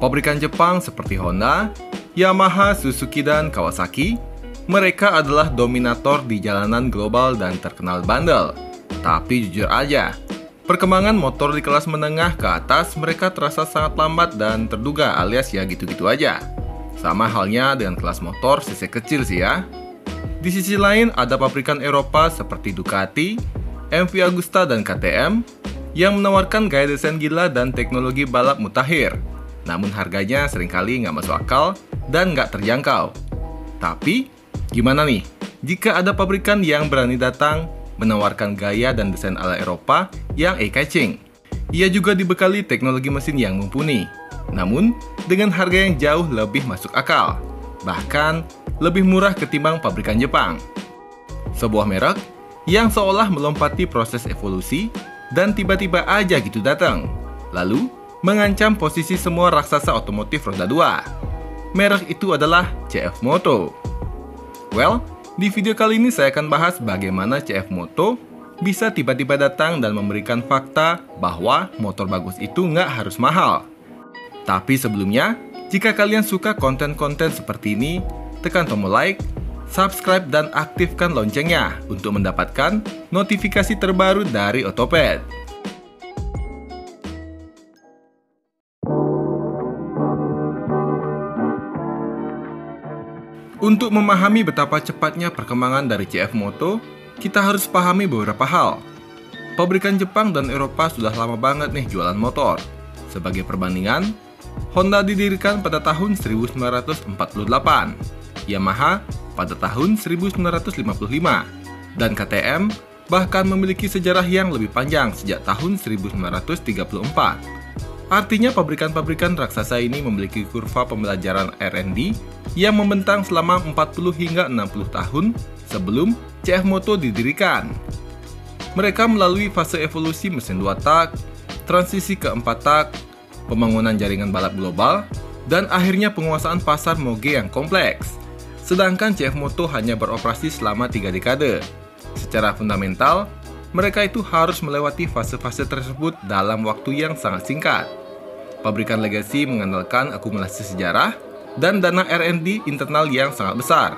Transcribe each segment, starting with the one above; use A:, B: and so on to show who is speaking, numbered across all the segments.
A: Pabrikan Jepang seperti Honda, Yamaha, Suzuki, dan Kawasaki, mereka adalah dominator di jalanan global dan terkenal bandel. Tapi jujur aja, perkembangan motor di kelas menengah ke atas mereka terasa sangat lambat dan terduga alias ya gitu-gitu aja. Sama halnya dengan kelas motor cc kecil sih ya. Di sisi lain ada pabrikan Eropa seperti Ducati, MV Agusta, dan KTM yang menawarkan gaya desain gila dan teknologi balap mutakhir. Namun harganya seringkali nggak masuk akal dan nggak terjangkau. Tapi, gimana nih jika ada pabrikan yang berani datang menawarkan gaya dan desain ala Eropa yang eye-catching? Ia juga dibekali teknologi mesin yang mumpuni, namun dengan harga yang jauh lebih masuk akal. Bahkan, lebih murah ketimbang pabrikan Jepang. Sebuah merek yang seolah melompati proses evolusi dan tiba-tiba aja gitu datang, lalu mengancam posisi semua raksasa otomotif roda 2. Merek itu adalah CF Moto. Well, di video kali ini saya akan bahas bagaimana CF Moto bisa tiba-tiba datang dan memberikan fakta bahwa motor bagus itu nggak harus mahal. Tapi sebelumnya, jika kalian suka konten-konten seperti ini, tekan tombol like, subscribe, dan aktifkan loncengnya untuk mendapatkan notifikasi terbaru dari Otopet. Untuk memahami betapa cepatnya perkembangan dari CF Moto, kita harus pahami beberapa hal. Pabrikan Jepang dan Eropa sudah lama banget nih jualan motor. Sebagai perbandingan, Honda didirikan pada tahun 1948, Yamaha pada tahun 1955, dan KTM bahkan memiliki sejarah yang lebih panjang sejak tahun 1934. Artinya pabrikan-pabrikan raksasa ini memiliki kurva pembelajaran R&D yang membentang selama 40 hingga 60 tahun sebelum CF Moto didirikan. Mereka melalui fase evolusi mesin 2 tak, transisi ke 4 tak, pembangunan jaringan balap global, dan akhirnya penguasaan pasar moge yang kompleks. Sedangkan CF Moto hanya beroperasi selama 3 dekade. Secara fundamental, mereka itu harus melewati fase-fase tersebut dalam waktu yang sangat singkat. Pabrikan Legacy mengandalkan akumulasi sejarah dan dana R&D internal yang sangat besar.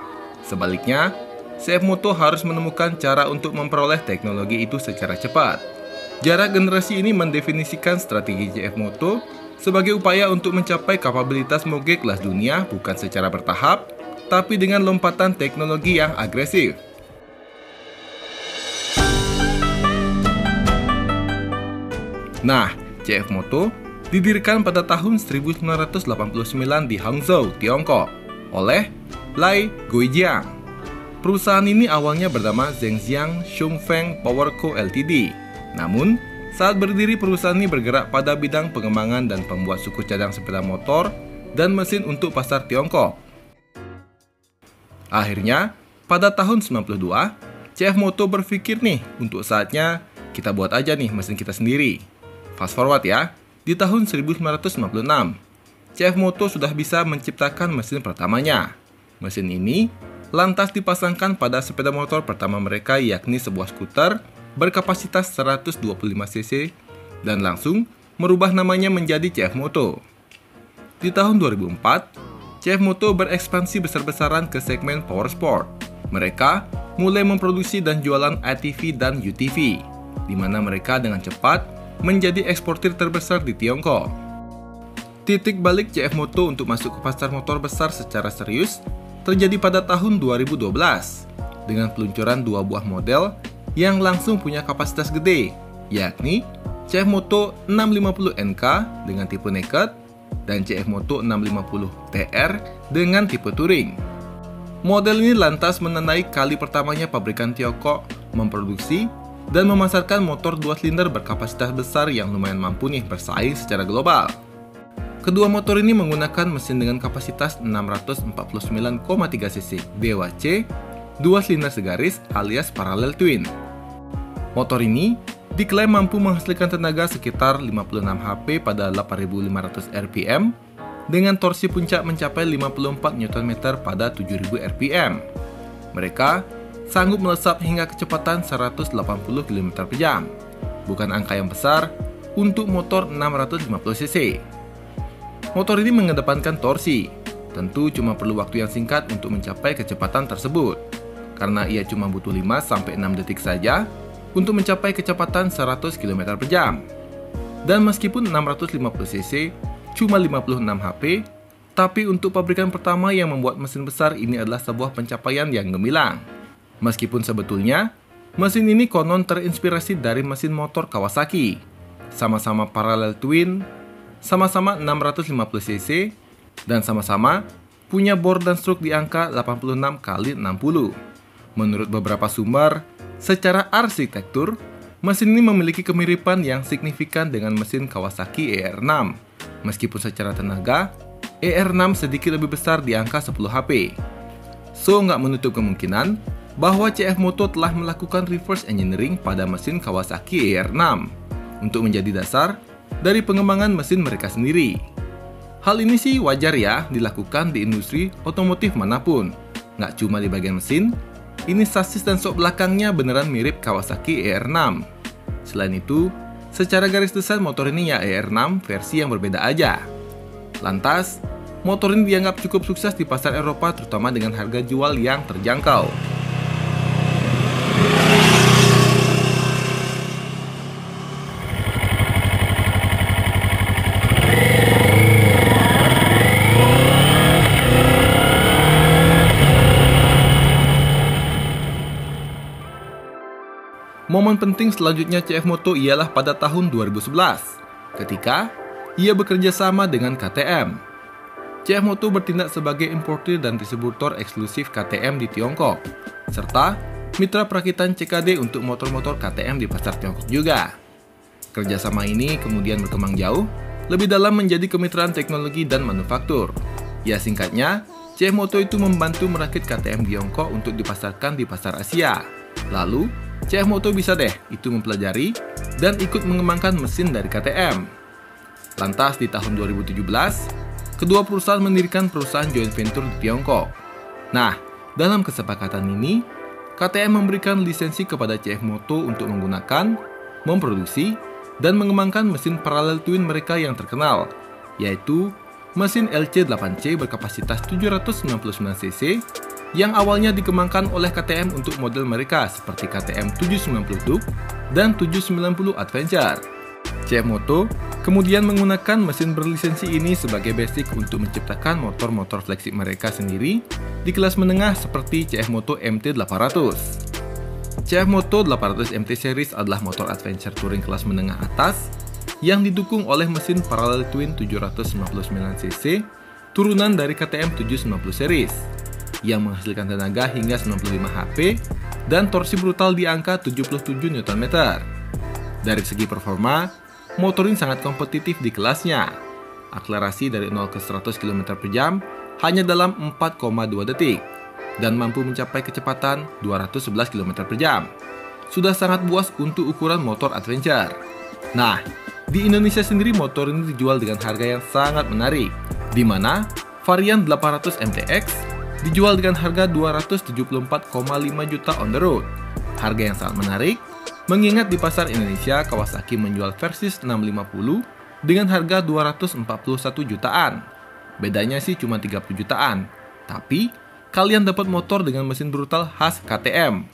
A: Sebaliknya, CF Moto harus menemukan cara untuk memperoleh teknologi itu secara cepat. Jarak generasi ini mendefinisikan strategi CF Moto sebagai upaya untuk mencapai kapabilitas moge kelas dunia bukan secara bertahap, tapi dengan lompatan teknologi yang agresif. Nah, CF Moto didirikan pada tahun 1989 di Hangzhou, Tiongkok, oleh Lai Guojiang. Perusahaan ini awalnya bernama Zhengjiang Shunfeng Power Co. Ltd. Namun, saat berdiri perusahaan ini bergerak pada bidang pengembangan dan pembuat suku cadang sepeda motor dan mesin untuk pasar Tiongkok. Akhirnya, pada tahun 92, CF Moto berpikir nih, untuk saatnya kita buat aja nih mesin kita sendiri. Fast forward ya, di tahun 1996, CF Moto sudah bisa menciptakan mesin pertamanya. Mesin ini lantas dipasangkan pada sepeda motor pertama mereka, yakni sebuah skuter berkapasitas 125 cc dan langsung merubah namanya menjadi CF Moto. Di tahun 2004, CF Moto berekspansi besar-besaran ke segmen power sport. Mereka mulai memproduksi dan jualan ATV dan UTV, di mana mereka dengan cepat menjadi eksportir terbesar di Tiongkok. Titik balik CF Moto untuk masuk ke pasar motor besar secara serius terjadi pada tahun 2012 dengan peluncuran 2 buah model yang langsung punya kapasitas gede, yakni CF Moto 650NK dengan tipe naked dan CF Moto 650 TR dengan tipe touring. Model ini lantas menandai kali pertamanya pabrikan Tiongkok memproduksi dan memasarkan motor 2 silinder berkapasitas besar yang lumayan mampu nih bersaing secara global. Kedua motor ini menggunakan mesin dengan kapasitas 649,3 cc BWC 2 silinder segaris alias parallel twin. Motor ini diklaim mampu menghasilkan tenaga sekitar 56 HP pada 8.500 RPM dengan torsi puncak mencapai 54 Nm pada 7.000 RPM. Mereka sanggup melesat hingga kecepatan 180 km per jam. Bukan angka yang besar untuk motor 650 cc. Motor ini mengedepankan torsi. Tentu cuma perlu waktu yang singkat untuk mencapai kecepatan tersebut, karena ia cuma butuh 5-6 detik saja untuk mencapai kecepatan 100 km per jam. Dan meskipun 650 cc cuma 56 HP, tapi untuk pabrikan pertama yang membuat mesin besar ini adalah sebuah pencapaian yang gemilang. Meskipun sebetulnya, mesin ini konon terinspirasi dari mesin motor Kawasaki. Sama-sama parallel twin, sama-sama 650 cc, dan sama-sama punya bor dan stroke di angka 86 kali 60. Menurut beberapa sumber, secara arsitektur, mesin ini memiliki kemiripan yang signifikan dengan mesin Kawasaki ER6. Meskipun secara tenaga, ER6 sedikit lebih besar di angka 10 HP. So, nggak menutup kemungkinan bahwa CF Moto telah melakukan reverse engineering pada mesin Kawasaki ER6 untuk menjadi dasar dari pengembangan mesin mereka sendiri. Hal ini sih wajar ya dilakukan di industri otomotif manapun. Nggak cuma di bagian mesin, ini sasis dan sok belakangnya beneran mirip Kawasaki ER6. Selain itu, secara garis desain motor ini ya ER6 versi yang berbeda aja. Lantas, motor ini dianggap cukup sukses di pasar Eropa terutama dengan harga jual yang terjangkau. Momen penting selanjutnya CF Moto ialah pada tahun 2011, ketika ia bekerja sama dengan KTM. CF Moto bertindak sebagai importer dan distributor eksklusif KTM di Tiongkok, serta mitra perakitan CKD untuk motor-motor KTM di pasar Tiongkok juga. Kerjasama ini kemudian berkembang jauh, lebih dalam menjadi kemitraan teknologi dan manufaktur. Ya singkatnya, CF Moto itu membantu merakit KTM di Tiongkok untuk dipasarkan di pasar Asia. Lalu, CF Moto bisa deh itu mempelajari dan ikut mengembangkan mesin dari KTM. Lantas di tahun 2017, kedua perusahaan mendirikan perusahaan joint venture di Tiongkok. Nah, dalam kesepakatan ini, KTM memberikan lisensi kepada CF Moto untuk menggunakan, memproduksi, dan mengembangkan mesin parallel twin mereka yang terkenal, yaitu mesin LC8C berkapasitas 799 cc yang awalnya dikembangkan oleh KTM untuk model mereka seperti KTM 790 Duke dan 790 Adventure. CF Moto kemudian menggunakan mesin berlisensi ini sebagai basic untuk menciptakan motor-motor flagship mereka sendiri di kelas menengah seperti CF Moto MT800. CF Moto 800 MT Series adalah motor adventure touring kelas menengah atas yang didukung oleh mesin parallel twin 799 cc turunan dari KTM 790 series yang menghasilkan tenaga hingga 95 HP dan torsi brutal di angka 77 Nm. Dari segi performa, motor ini sangat kompetitif di kelasnya. Akselerasi dari 0 ke 100 km per jam hanya dalam 4,2 detik dan mampu mencapai kecepatan 211 km per jam. Sudah sangat buas untuk ukuran motor adventure. Nah, di Indonesia sendiri motor ini dijual dengan harga yang sangat menarik, di mana varian 800 MTX dijual dengan harga 274,5 juta on the road. Harga yang sangat menarik, mengingat di pasar Indonesia Kawasaki menjual Versys 650 dengan harga 241 jutaan. Bedanya sih cuma 30 jutaan, tapi kalian dapat motor dengan mesin brutal khas KTM.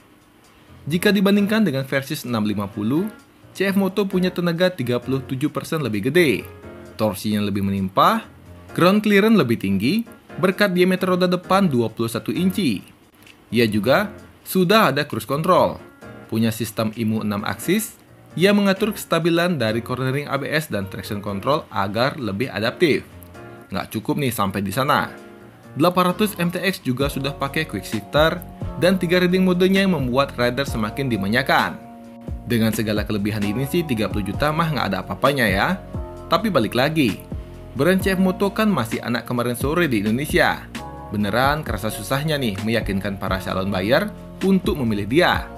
A: Jika dibandingkan dengan Versys 650, CF Moto punya tenaga 37% lebih gede, torsinya lebih menimpah, ground clearance lebih tinggi, berkat diameter roda depan 21 inci. Ia juga sudah ada cruise control, punya sistem IMU 6 aksis yang mengatur kestabilan dari cornering ABS dan traction control agar lebih adaptif. Nggak cukup nih sampai di sana. 800 MTX juga sudah pakai quick shifter dan 3 riding modenya yang membuat rider semakin dimanjakan. Dengan segala kelebihan ini sih 30 juta mah nggak ada apa-apanya ya. Tapi balik lagi, brand CF Moto kan masih anak kemarin sore di Indonesia. Beneran kerasa susahnya nih meyakinkan para calon buyer untuk memilih dia.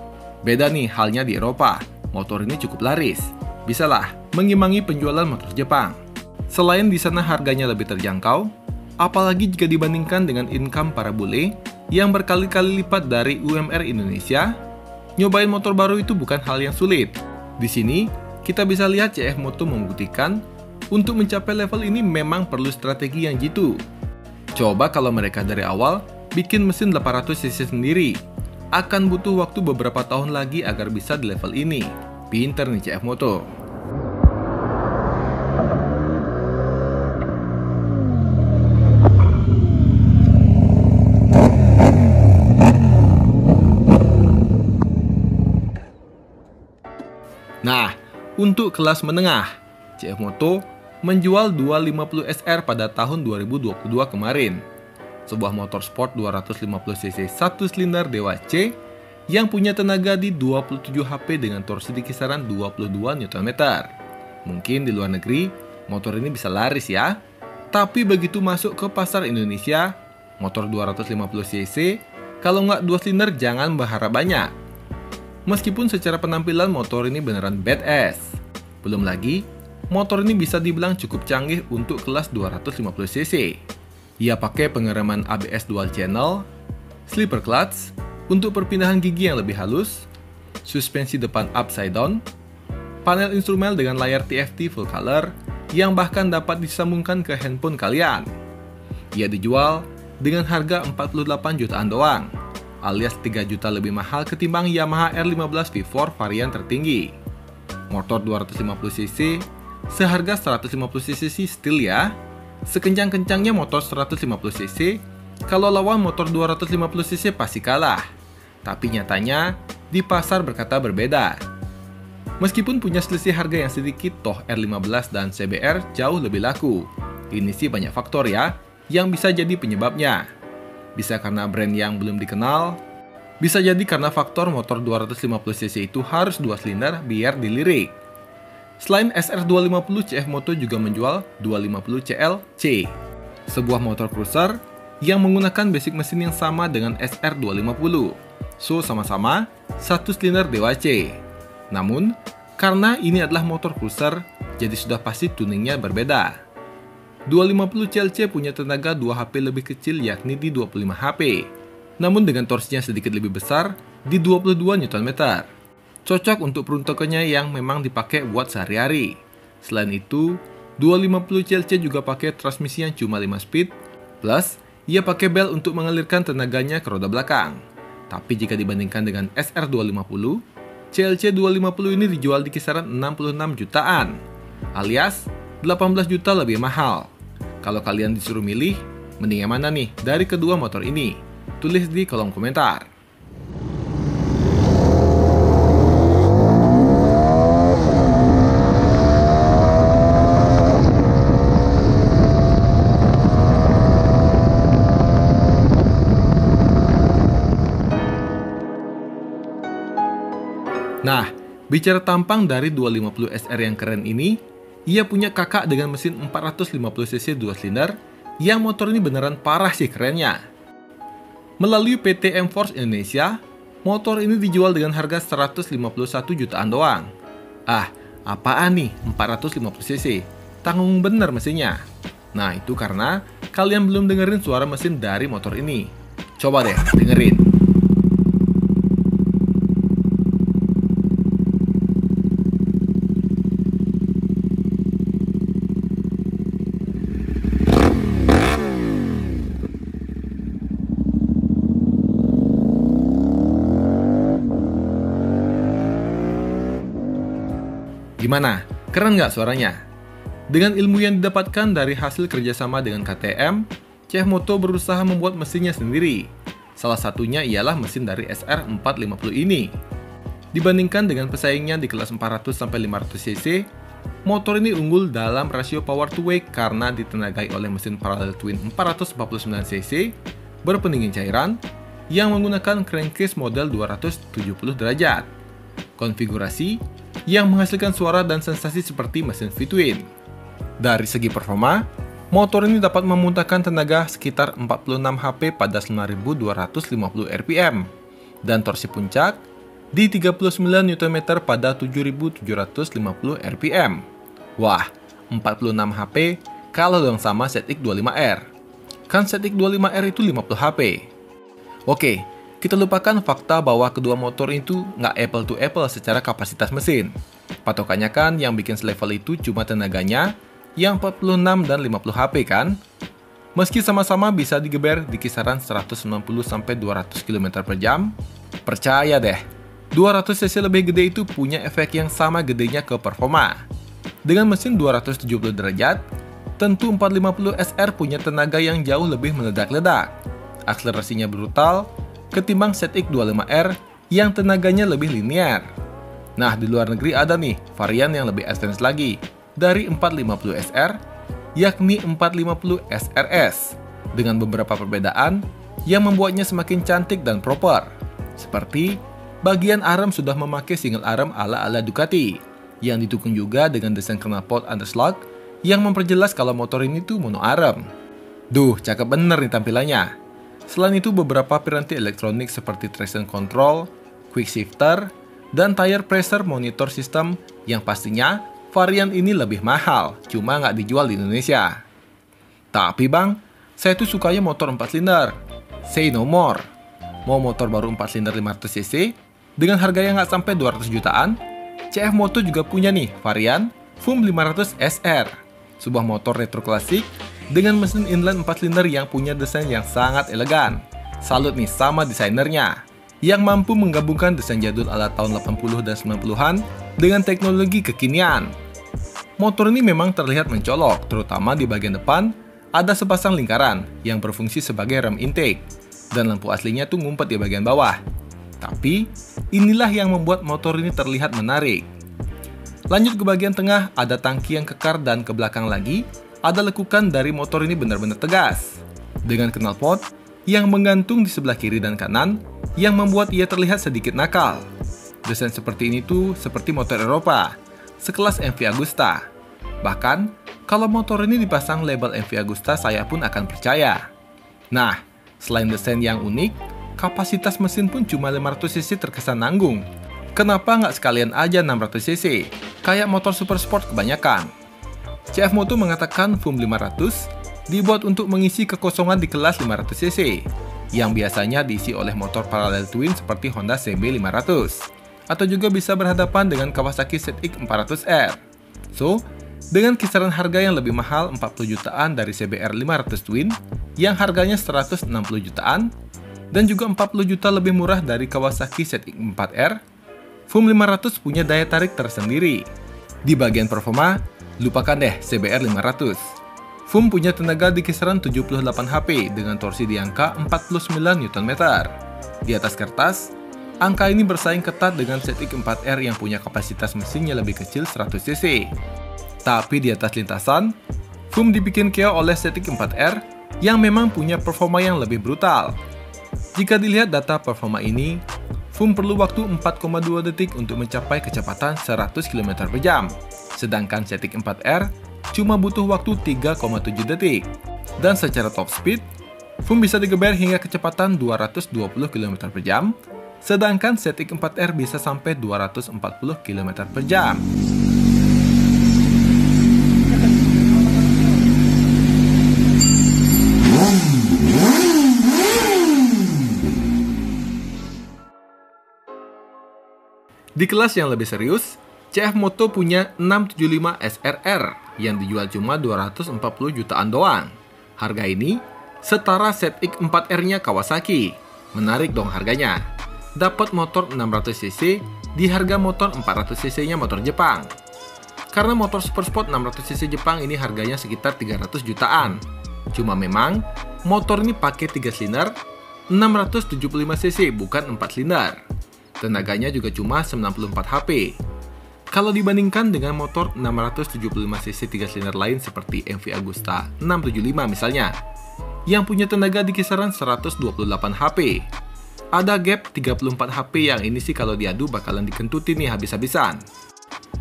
A: Beda nih halnya di Eropa, motor ini cukup laris. Bisalah mengimbangi penjualan motor Jepang. Selain di sana harganya lebih terjangkau, apalagi jika dibandingkan dengan income para bule yang berkali-kali lipat dari UMR Indonesia, nyobain motor baru itu bukan hal yang sulit. Di sini, kita bisa lihat CF Moto membuktikan Untuk mencapai level ini memang perlu strategi yang jitu. Coba kalau mereka dari awal bikin mesin 800cc sendiri. Akan butuh waktu beberapa tahun lagi agar bisa di level ini. Pinter nih CF Moto. Nah, untuk kelas menengah, CF Moto menjual 250 SR pada tahun 2022 kemarin. Sebuah motor sport 250cc 1 silinder Dewa C yang punya tenaga di 27 HP dengan torsi di kisaran 22 Nm. Mungkin di luar negeri, motor ini bisa laris ya. Tapi begitu masuk ke pasar Indonesia, motor 250cc, kalau nggak 2 silinder jangan berharap banyak. Meskipun secara penampilan motor ini beneran badass. Belum lagi, motor ini bisa dibilang cukup canggih untuk kelas 250cc. Ia pakai pengereman ABS dual channel, slipper clutch untuk perpindahan gigi yang lebih halus, suspensi depan upside down, panel instrumen dengan layar TFT full color yang bahkan dapat disambungkan ke handphone kalian. Ia dijual dengan harga 48 jutaan doang, alias 3 juta lebih mahal ketimbang Yamaha R15 V4 varian tertinggi. Motor 250cc seharga 150cc sih still ya. Sekencang-kencangnya motor 150cc, kalau lawan motor 250cc pasti kalah. Tapi nyatanya di pasar berkata berbeda. Meskipun punya selisih harga yang sedikit, toh R15 dan CBR jauh lebih laku. Ini sih banyak faktor ya yang bisa jadi penyebabnya. Bisa karena brand yang belum dikenal, bisa jadi karena faktor motor 250cc itu harus 2 silinder biar dilirik. Selain SR250, CF Moto juga menjual 250 CL-C, sebuah motor cruiser yang menggunakan basic mesin yang sama dengan SR250. So, sama-sama 1 silinder Dewa C. Namun, karena ini adalah motor cruiser, jadi sudah pasti tuningnya berbeda. 250 CL-C punya tenaga 2 HP lebih kecil yakni di 25 HP, namun dengan torsinya sedikit lebih besar di 22 Nm. Cocok untuk peruntukannya yang memang dipakai buat sehari-hari. Selain itu, 250 CL-C juga pakai transmisi yang cuma 5 speed, plus ia pakai bel untuk mengalirkan tenaganya ke roda belakang. Tapi jika dibandingkan dengan SR250, CL-C 250 ini dijual di kisaran 66 jutaan, alias 18 juta lebih mahal. Kalau kalian disuruh milih, mending yang mana nih dari kedua motor ini? Tulis di kolom komentar. Nah, bicara tampang dari 250 SR yang keren ini, ia punya kakak dengan mesin 450cc 2 silinder yang motor ini beneran parah sih kerennya. Melalui PT M-Force Indonesia, motor ini dijual dengan harga 151 jutaan doang. Ah, apaan nih 450cc? Tanggung bener mesinnya. Nah, itu karena kalian belum dengerin suara mesin dari motor ini. Coba deh dengerin. Gimana? Keren nggak suaranya? Dengan ilmu yang didapatkan dari hasil kerjasama dengan KTM, CF Moto berusaha membuat mesinnya sendiri. Salah satunya ialah mesin dari SR450 ini. Dibandingkan dengan pesaingnya di kelas 400-500cc, motor ini unggul dalam rasio power to weight karena ditenagai oleh mesin parallel twin 449cc berpendingin cairan yang menggunakan crankcase model 270 derajat. Konfigurasi yang menghasilkan suara dan sensasi seperti mesin V-twin. Dari segi performa, motor ini dapat memuntahkan tenaga sekitar 46 HP pada 9.250 RPM dan torsi puncak di 39 Nm pada 7.750 RPM. Wah, 46 HP kalau dong sama ZX25R. Kan ZX25R itu 50 HP. Oke, kita lupakan fakta bahwa kedua motor itu nggak apple to apple secara kapasitas mesin. Patokannya kan yang bikin selevel itu cuma tenaganya yang 46 dan 50 HP kan? Meski sama-sama bisa digeber di kisaran 190-200 km per jam, percaya deh, 200 cc lebih gede itu punya efek yang sama gedenya ke performa. Dengan mesin 270 derajat, tentu 450 SR punya tenaga yang jauh lebih meledak-ledak. Akselerasinya brutal, ketimbang ZX 25R yang tenaganya lebih linear. Nah, di luar negeri ada nih varian yang lebih advance lagi, dari 450 SR, yakni 450 SRS, dengan beberapa perbedaan yang membuatnya semakin cantik dan proper. Seperti, bagian arm sudah memakai single arm ala-ala Ducati, yang didukung juga dengan desain knalpot underslug yang memperjelas kalau motor ini tuh mono arm. Duh, cakep bener nih tampilannya. Selain itu, beberapa piranti elektronik seperti traction control, quick shifter, dan tire pressure monitor system yang pastinya varian ini lebih mahal, cuma nggak dijual di Indonesia. Tapi bang, saya tuh sukanya motor 4 silinder. Say no more. Mau motor baru 4 silinder 500 cc, dengan harga yang nggak sampai 200 jutaan, CF Moto juga punya nih varian FUM 500 SR. Sebuah motor retro klasik dengan mesin inline 4 silinder yang punya desain yang sangat elegan. Salut nih sama desainernya, yang mampu menggabungkan desain jadul ala tahun 80 dan 90-an dengan teknologi kekinian. Motor ini memang terlihat mencolok, terutama di bagian depan ada sepasang lingkaran yang berfungsi sebagai rem intake, dan lampu aslinya tuh ngumpet di bagian bawah. Tapi, inilah yang membuat motor ini terlihat menarik. Lanjut ke bagian tengah, ada tangki yang kekar, dan ke belakang lagi, ada lekukan dari motor ini benar-benar tegas. Dengan knalpot yang menggantung di sebelah kiri dan kanan, yang membuat ia terlihat sedikit nakal. Desain seperti ini tuh seperti motor Eropa, sekelas MV Agusta. Bahkan, kalau motor ini dipasang label MV Agusta, saya pun akan percaya. Nah, selain desain yang unik, kapasitas mesin pun cuma 500 cc terkesan nanggung. Kenapa nggak sekalian aja 600 cc, kayak motor super sport kebanyakan? CF Moto mengatakan FUM 500 dibuat untuk mengisi kekosongan di kelas 500 cc, yang biasanya diisi oleh motor parallel twin seperti Honda CB 500. Atau juga bisa berhadapan dengan Kawasaki ZX 400R. So, dengan kisaran harga yang lebih mahal 40 jutaan dari CBR 500 Twin, yang harganya 160 jutaan, dan juga 40 juta lebih murah dari Kawasaki ZX 4R, FUM 500 punya daya tarik tersendiri. Di bagian performa, lupakan deh CBR 500. FUM punya tenaga di kisaran 78 HP dengan torsi di angka 49 Nm. Di atas kertas, angka ini bersaing ketat dengan ZX4R yang punya kapasitas mesinnya lebih kecil 100 cc. Tapi di atas lintasan, FUM dibikin KO oleh ZX4R yang memang punya performa yang lebih brutal. Jika dilihat data performa ini, FUM perlu waktu 4,2 detik untuk mencapai kecepatan 100 km per jam, sedangkan ZX4R cuma butuh waktu 3,7 detik. Dan secara top speed, FUM bisa digeber hingga kecepatan 220 km per jam, sedangkan ZX4R bisa sampai 240 km per jam. Di kelas yang lebih serius, CF Moto punya 675 SRR yang dijual cuma 240 jutaan doang. Harga ini setara ZX4R-nya Kawasaki. Menarik dong harganya. Dapat motor 600 cc di harga motor 400 cc-nya motor Jepang. Karena motor super sport 600 cc Jepang ini harganya sekitar 300 jutaan. Cuma memang motor ini pakai 3 silinder 675 cc bukan 4 silinder. Tenaganya juga cuma 94 HP. Kalau dibandingkan dengan motor 675 cc 3 silinder lain seperti MV Agusta 675 misalnya, yang punya tenaga di kisaran 128 HP. Ada gap 34 HP yang ini sih kalau diadu bakalan dikentutin nih habis-habisan.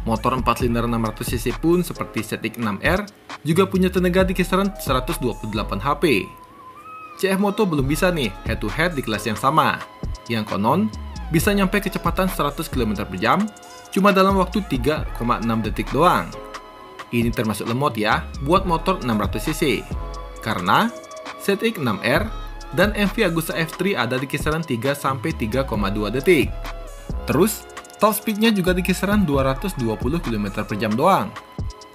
A: Motor 4 silinder 600 cc pun seperti ZX6R juga punya tenaga di kisaran 128 HP. CF Moto belum bisa nih head to head di kelas yang sama, yang konon bisa nyampe kecepatan 100 km per jam cuma dalam waktu 3,6 detik doang. Ini termasuk lemot ya buat motor 600 cc, karena ZX6R dan MV Agusta F3 ada di kisaran 3-3,2 detik. Terus, top speednya juga di kisaran 220 km per jam doang.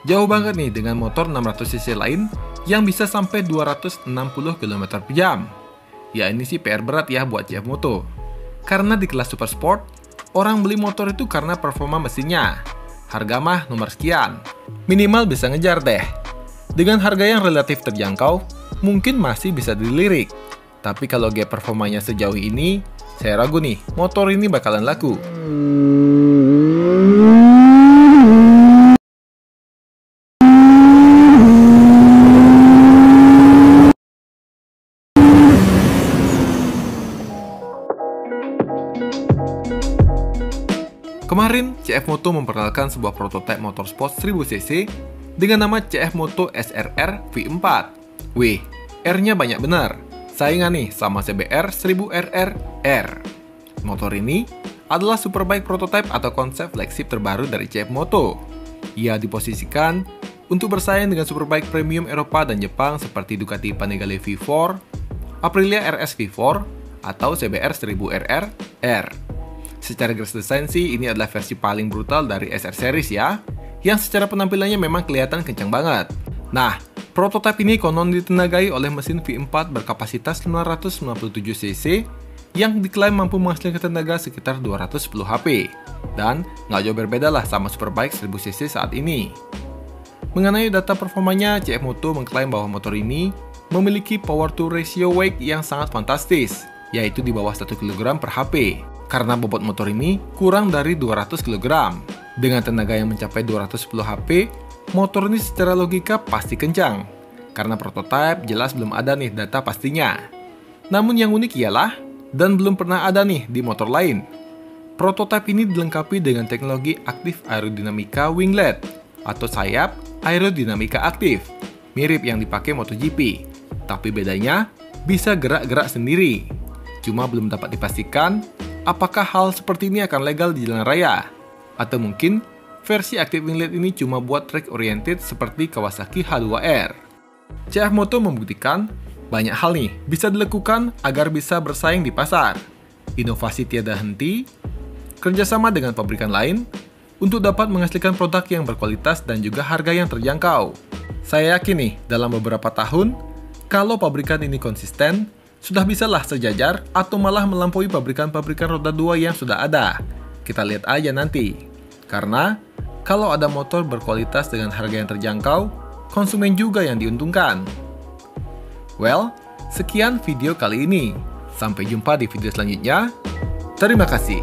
A: Jauh banget nih dengan motor 600cc lain yang bisa sampai 260 km per jam. Ya ini sih PR berat ya buat CF Moto. Karena di kelas super sport, orang beli motor itu karena performa mesinnya. Harga mah nomor sekian. Minimal bisa ngejar deh. Dengan harga yang relatif terjangkau, mungkin masih bisa dilirik. Tapi kalau gap performanya sejauh ini, saya ragu nih, motor ini bakalan laku. Kemarin, CF Moto memperkenalkan sebuah prototipe motorsport 1000cc dengan nama CF Moto SRR V4. Wih, R-nya banyak benar. Saingan nih sama CBR 1000RR-R. Motor ini adalah superbike prototipe atau konsep flagship terbaru dari CF Moto. Ia diposisikan untuk bersaing dengan superbike premium Eropa dan Jepang seperti Ducati Panigale V4, Aprilia RS V4, atau CBR 1000RR-R. Secara garis desain sih ini adalah versi paling brutal dari SR series ya, yang secara penampilannya memang kelihatan kencang banget. Nah, prototipe ini konon ditenagai oleh mesin V4 berkapasitas 597cc yang diklaim mampu menghasilkan tenaga sekitar 210 HP. Dan nggak jauh berbeda lah sama superbike 1000cc saat ini. Mengenai data performanya, CF Moto mengklaim bahwa motor ini memiliki power to ratio weight yang sangat fantastis, yaitu di bawah 1 kg per HP. Karena bobot motor ini kurang dari 200 kg. Dengan tenaga yang mencapai 210 HP, motor ini secara logika pasti kencang. Karena prototipe jelas belum ada nih data pastinya. Namun yang unik ialah, dan belum pernah ada nih di motor lain. Prototipe ini dilengkapi dengan teknologi aktif aerodinamika winglet atau sayap aerodinamika aktif, mirip yang dipakai MotoGP. Tapi bedanya bisa gerak-gerak sendiri. Cuma belum dapat dipastikan apakah hal seperti ini akan legal di jalan raya. Atau mungkin versi aktif winglet ini cuma buat track oriented seperti Kawasaki H2R. CF Moto membuktikan banyak hal nih bisa dilakukan agar bisa bersaing di pasar. Inovasi tiada henti, kerjasama dengan pabrikan lain, untuk dapat menghasilkan produk yang berkualitas dan juga harga yang terjangkau. Saya yakin nih, dalam beberapa tahun, kalau pabrikan ini konsisten, sudah bisalah sejajar atau malah melampaui pabrikan-pabrikan roda 2 yang sudah ada. Kita lihat aja nanti. Karena, kalau ada motor berkualitas dengan harga yang terjangkau, konsumen juga yang diuntungkan. Well, sekian video kali ini. Sampai jumpa di video selanjutnya. Terima kasih.